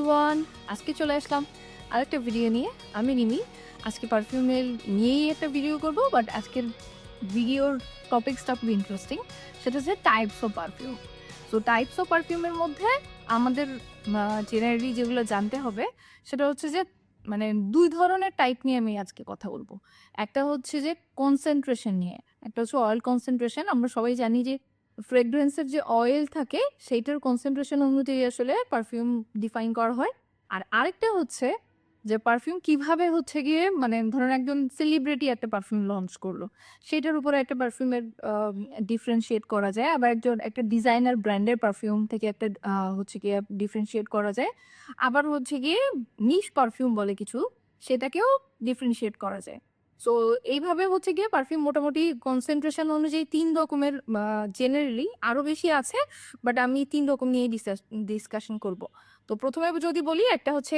Everyone, আজকে চলে আসলাম আরেকটা ভিডিও নিয়ে। আমি নিমি আজকে পারফিউমের নিয়েই একটা ভিডিও করব, বাট আজকের ভিডিওর টপিকসটা খুব ইন্টারেস্টিং। সেটা হচ্ছে types of perfume. So types of পারফিউমের মধ্যে আমাদের জেনারেলি যেগুলো জানতে হবে সেটা হচ্ছে যে মানে দুই ধরনের টাইপ নিয়ে আমি আজকে কথা বলবো। একটা হচ্ছে যে কনসেন্ট্রেশন নিয়ে, একটা হচ্ছে অয়েল কনসেন্ট্রেশন। আমরা সবাই জানি যে ফ্রেগরেন্সের যে অয়েল থাকে সেইটার কনসেন্ট্রেশন অনুযায়ী আসলে পারফিউম ডিফাইন করা হয়। আর আরেকটা হচ্ছে যে পারফিউম কিভাবে হচ্ছে গিয়ে মানে ধরেন একজন সেলিব্রিটি একটা পারফিউম লঞ্চ করলো, সেটার উপরে একটা পারফিউমের ডিফারেন্সিয়েট করা যায়। আবার একজন একটা ডিজাইনার ব্র্যান্ডের পারফিউম থেকে একটা হচ্ছে গিয়ে ডিফারেন্সিয়েট করা যায়। আবার হচ্ছে গিয়ে নিশ পারফিউম বলে কিছু, সেটাকেও ডিফারেন্সিয়েট করা যায়। সো এইভাবে হচ্ছে গিয়ে পারফিউম মোটামুটি কনসেন্ট্রেশন অনুযায়ী ৩ রকমের, জেনারেলি আরো বেশি আছে, বাট আমি ৩ রকম নিয়ে ডিসকাশন করব। তো প্রথমে যদি বলি, একটা হচ্ছে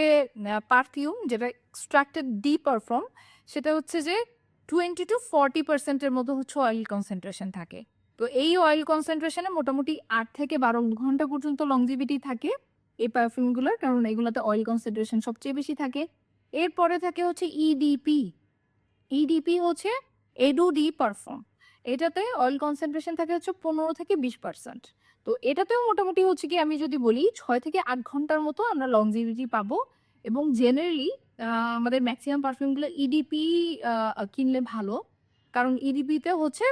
পারফিউম যেটা এক্সট্রাক্টেড ডি পারফিউম, সেটা হচ্ছে যে 20-40% মতো হচ্ছে অয়েল কনসেন্ট্রেশন থাকে। তো এই অয়েল কনসেন্ট্রেশনে মোটামুটি ৮ থেকে ১২ ঘন্টা পর্যন্ত লংজিভিটি থাকে এই পারফিউমগুলোর, কারণ এগুলোতে অয়েল কনসেন্ট্রেশন সবচেয়ে বেশি থাকে। এরপরে থাকে হচ্ছে ইডিপি। ইডিপি হচ্ছে এডু ডি পারফিউম। এটাতে অয়েল কনসেন্ট্রেশন থাকে হচ্ছে 15-20%। তো এটাতেও মোটামুটি হচ্ছে কি, আমি যদি বলি 6 থেকে 8 ঘন্টার মতো আমরা লংজিভিটি পাবো। এবং জেনারেলি আমাদের ম্যাক্সিমাম পারফিউমগুলো ইডিপি কিনলে ভালো, কারণ ইডিপিতে হচ্ছে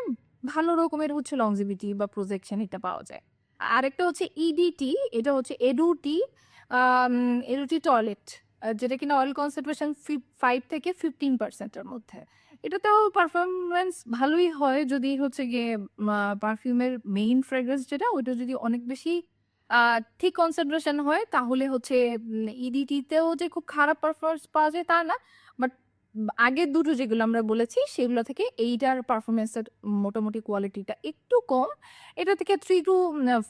ভালো রকমের হচ্ছে লংজিভিটি বা প্রজেকশন এটা পাওয়া যায়। আরেকটা হচ্ছে ইডিটি, এটা হচ্ছে এডুটি, এডুটি টয়লেট, যেটা কিনা অয়েল কনসেন্ট্রেশন 5-15%-এর মধ্যে। এটাতেও পারফরমেন্স ভালোই হয় যদি হচ্ছে গিয়ে পারফিউমের মেইন ফ্রেগ্রেন্স যেটা, ওইটা যদি অনেক বেশি ঠিক কনসেন্ট্রেশন হয়, তাহলে হচ্ছে ইডিটিতেও যে খুব খারাপ পারফরমেন্স পাওয়া যায় তা না, বাট আগের দুটো যেগুলো আমরা বলেছি সেগুলো থেকে এইটার পারফরমেন্সের মোটামুটি কোয়ালিটিটা একটু কম। এটা থেকে 3 to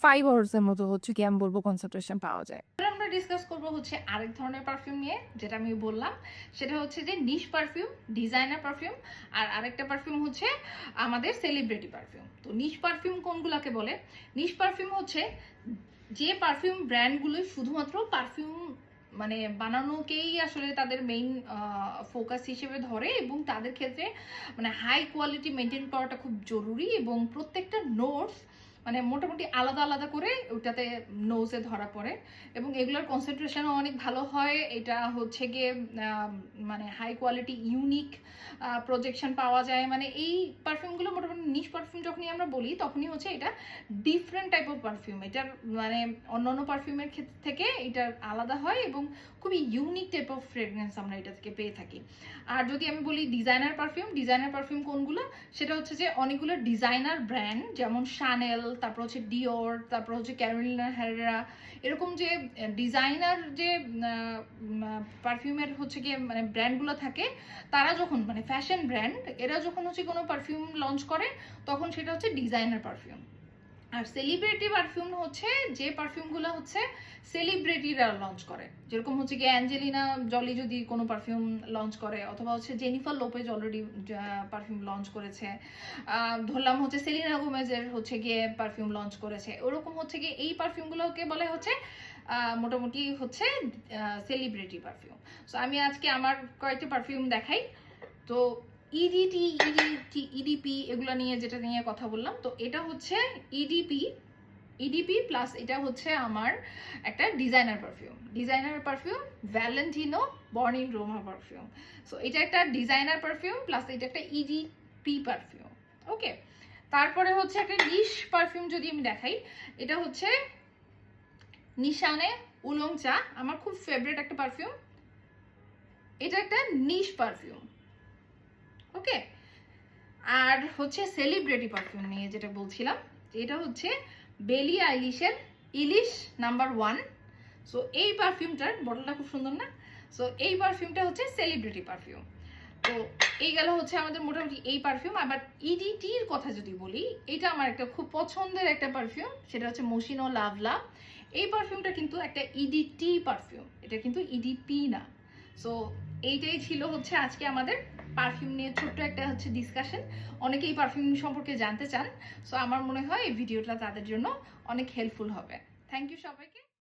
5 আওয়ার্সের মতো হচ্ছে কি আমি বলবো কনসেন্ট্রেশন পাওয়া যায়। আমরা ডিসকাস করব হচ্ছে আরেক ধরনের পারফিউম নিয়ে, যেটা আমি বললাম সেটা হচ্ছে যে নিশ পারফিউম, ডিজাইনার পারফিউম। আর আরেকটা পারফিউম হচ্ছে আমাদের সেলিব্রিটি পারফিউম। তো নিশ পারফিউম কোনগুলোকে বলে? নিশ পারফিউম হচ্ছে যে পারফিউম ব্র্যান্ডগুলো শুধুমাত্র পারফিউম মানে বানানোকেই আসলে তাদের মেইন ফোকাস হিসেবে ধরে, এবং তাদের ক্ষেত্রে মানে হাই কোয়ালিটি মেনটেন করাটা খুব জরুরি, এবং প্রত্যেকটা নোটস মানে মোটামুটি আলাদা আলাদা করে ওটাতে নোজে ধরা পড়ে, এবং এগুলোর কনসেন্ট্রেশনও অনেক ভালো হয়। এটা হচ্ছে গিয়ে মানে হাই কোয়ালিটি ইউনিক প্রজেকশন পাওয়া যায়। মানে এই পারফিউমগুলো মোটামুটি নিশ পারফিউম যখনই আমরা বলি তখনই হচ্ছে এটা ডিফারেন্ট টাইপ অফ পারফিউম। এটার মানে অন্যান্য পারফিউমের ক্ষেত্রে থেকে এটার আলাদা হয়, এবং খুবই ইউনিক টাইপ অফ ফ্রেগরেন্স আমরা এটা থেকে পেয়ে থাকি। আর যদি আমি বলি ডিজাইনার পারফিউম, ডিজাইনার পারফিউম কোনগুলো? সেটা হচ্ছে যে অনেকগুলো ডিজাইনার ব্র্যান্ড, যেমন শানেল, তারপর হচ্ছে ডিওর, তারপর হচ্ছে ক্যারোলিনা হেরেরা, এরকম যে ডিজাইনার যে পারফিউমের হচ্ছে গিয়ে মানে ব্র্যান্ডগুলো থাকে, তারা যখন মানে ফ্যাশন ব্র্যান্ড, এরা যখন হচ্ছে কোনো পারফিউম লঞ্চ করে তখন সেটা হচ্ছে ডিজাইনার পারফিউম। আর সেলিব্রিটি পারফিউম হচ্ছে যে পারফিউমগুলো হচ্ছে সেলিব্রিটিরা লঞ্চ করে, যেরকম হচ্ছে কি অ্যাঞ্জেলিনা জলি যদি কোনো পারফিউম লঞ্চ করে, অথবা হচ্ছে Jennifer Lopez already perfume launch করেছে, ধরলাম হচ্ছে সেলিনা গোমেজের হচ্ছে গিয়ে পারফিউম লঞ্চ করেছে, ওরকম হচ্ছে গিয়ে এই পারফিউমগুলোকে বলে হচ্ছে মোটামুটি হচ্ছে সেলিব্রিটি পারফিউম। সো আমি আজকে আমার কয়েকটা পারফিউম দেখাই। তো ইডিটি, ইডিপি এগুলো নিয়ে যেটা নিয়ে কথা বললাম, তো এটা হচ্ছে ইডিপি, ইডিপি প্লাস এটা হচ্ছে আমার একটা designer perfume. Designer perfume Valentino born in Ruma perfume. So এটা একটা ডিজাইনার পারফিউম প্লাস এটা একটা ইডিপি পারফিউম। ওকে, তারপরে হচ্ছে একটা নিশ পারফিউম যদি আমি দেখাই, এটা হচ্ছে নিশানে উলং চা, আমার খুব ফেভারিট একটা পারফিউম। এটা একটা নিশ পারফিউম। ওকে, আর হচ্ছে সেলিব্রিটি পারফিউম নিয়ে যেটা বলছিলাম, এটা হচ্ছে বেলি আইলিশের ইলিশ নাম্বার 1। সো এই পারফিউমটার বটলটা খুব সুন্দর না? সো এই পারফিউমটা হচ্ছে সেলিব্রিটি পারফিউম। তো এই গেল হচ্ছে আমাদের মোটামুটি এই পারফিউম। আবার ইডিটির কথা যদি বলি, এটা আমার একটা খুব পছন্দের একটা পারফিউম, সেটা হচ্ছে মসিনো লাভলা। এই পারফিউমটা কিন্তু একটা ইডিটি পারফিউম, এটা কিন্তু ইডিপি না। সো এইটাই ছিল হচ্ছে আজকে আমাদের পারফিউম নিয়ে ছোট্ট একটা হচ্ছে ডিসকাশন। অনেকেই পারফিউম সম্পর্কে জানতে চান, সো আমার মনে হয় এই ভিডিওটা তাদের জন্য অনেক হেল্পফুল হবে। থ্যাংক ইউ সবাইকে।